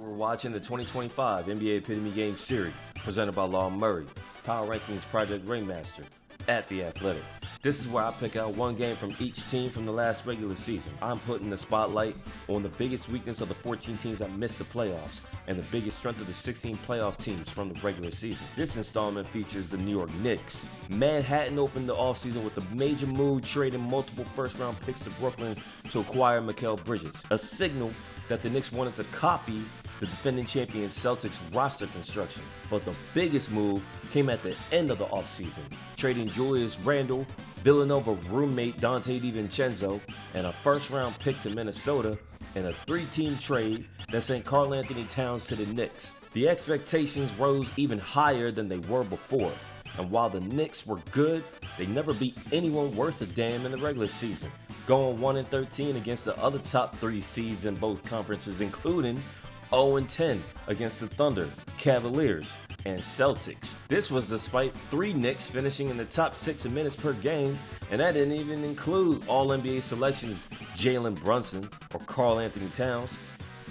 We're watching the 2025 NBA Epitome Game Series, presented by Law Murray, Power Rankings Project Ringmaster, at The Athletic. This is where I pick out one game from each team from the last regular season. I'm putting the spotlight on the biggest weakness of the 14 teams that missed the playoffs and the biggest strength of the 16 playoff teams from the regular season. This installment features the New York Knicks. Manhattan opened the offseason with a major move, trading multiple first-round picks to Brooklyn to acquire Mikal Bridges, a signal that the Knicks wanted to copy the defending champion Celtics roster construction. But the biggest move came at the end of the offseason, trading Julius Randle, Villanova roommate Dante DiVincenzo, and a first-round pick to Minnesota in a three-team trade that sent Karl Anthony Towns to the Knicks. The expectations rose even higher than they were before, and while the Knicks were good, they never beat anyone worth a damn in the regular season, going 1-13 against the other top three seeds in both conferences, including 0-10 against the Thunder, Cavaliers, and Celtics. This was despite three Knicks finishing in the top 6 in minutes per game, and that didn't even include All-NBA selections Jalen Brunson or Karl Anthony Towns.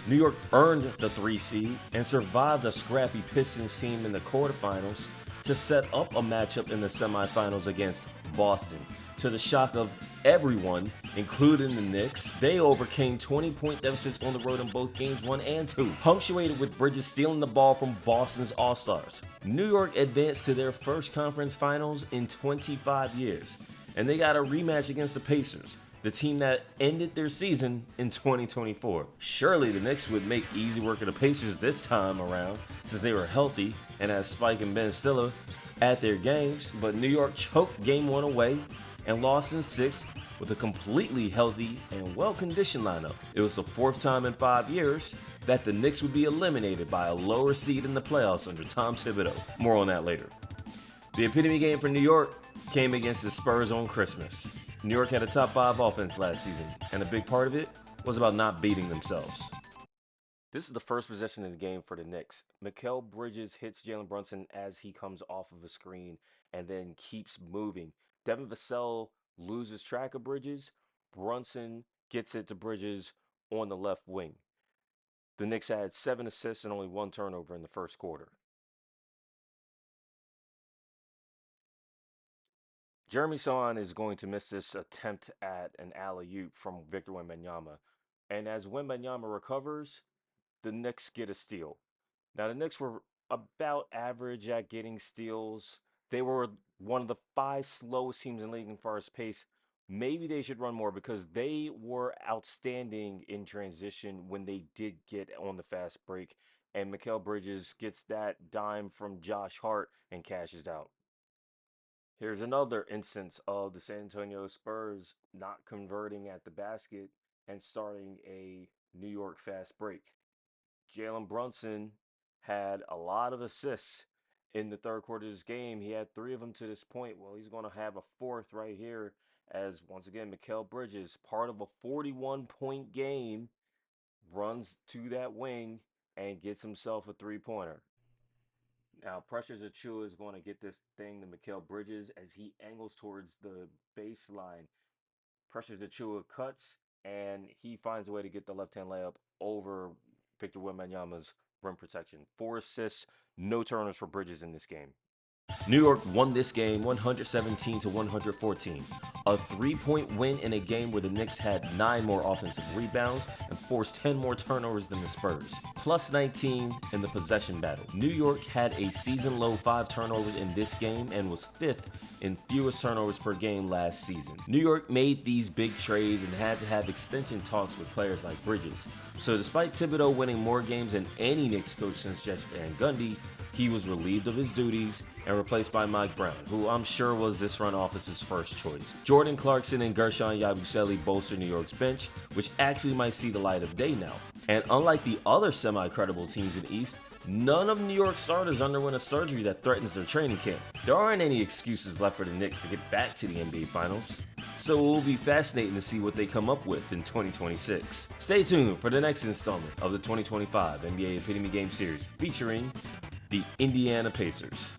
New York earned the 3 seed and survived a scrappy Pistons team in the quarterfinals to set up a matchup in the semifinals against Boston. To the shock of everyone, including the Knicks, they overcame 20-point deficits on the road in both games 1 and 2, punctuated with Bridges stealing the ball from Boston's All-Stars. New York advanced to their first conference finals in 25 years, and they got a rematch against the Pacers, the team that ended their season in 2024. Surely the Knicks would make easy work of the Pacers this time around, since they were healthy and had Spike and Ben Stiller at their games, but New York choked Game 1 away and lost in 6 with a completely healthy and well-conditioned lineup. It was the 4th time in 5 years that the Knicks would be eliminated by a lower seed in the playoffs under Tom Thibodeau. More on that later. The epitome game for New York came against the Spurs on Christmas. New York had a top 5 offense last season, and a big part of it was about not beating themselves. This is the first possession of the game for the Knicks. Mikal Bridges hits Jalen Brunson as he comes off of a screen and then keeps moving. Devin Vassell loses track of Bridges. Brunson gets it to Bridges on the left wing. The Knicks had 7 assists and only 1 turnover in the first quarter. Jeremy Sochan is going to miss this attempt at an alley-oop from Victor Wembanyama. And as Wembanyama recovers, the Knicks get a steal. Now, the Knicks were about average at getting steals. They were one of the 5 slowest teams in the league in fast pace. Maybe they should run more because they were outstanding in transition when they did get on the fast break. And Mikal Bridges gets that dime from Josh Hart and cashes out. Here's another instance of the San Antonio Spurs not converting at the basket and starting a New York fast break. Jalen Brunson had a lot of assists in the third quarter of this game. He had 3 of them to this point. Well, he's going to have a 4th right here as, once again, Mikal Bridges, part of a 41-point game, runs to that wing and gets himself a 3-pointer. Now, Precious Achiuwa is going to get this thing to Mikal Bridges as he angles towards the baseline. Precious Achiuwa cuts, and he finds a way to get the left-hand layup over Victor Wembanyama's rim protection. 4 assists, no turnovers for Bridges in this game. New York won this game 117-114. A 3-point win in a game where the Knicks had 9 more offensive rebounds and forced 10 more turnovers than the Spurs. Plus 19 in the possession battle. New York had a season-low 5 turnovers in this game and was 5th in fewest turnovers per game last season. New York made these big trades and had to have extension talks with players like Bridges. So despite Thibodeau winning more games than any Knicks coach since Jeff Van Gundy, he was relieved of his duties and replaced by Mike Brown, who I'm sure was this front office's first choice. Jordan Clarkson and Gershon Yabusele bolster New York's bench, which actually might see the light of day now. And unlike the other semi-credible teams in the East, none of New York's starters underwent a surgery that threatens their training camp. There aren't any excuses left for the Knicks to get back to the NBA Finals. So it will be fascinating to see what they come up with in 2026. Stay tuned for the next installment of the 2025 NBA Epitome Game Series featuring the Indiana Pacers.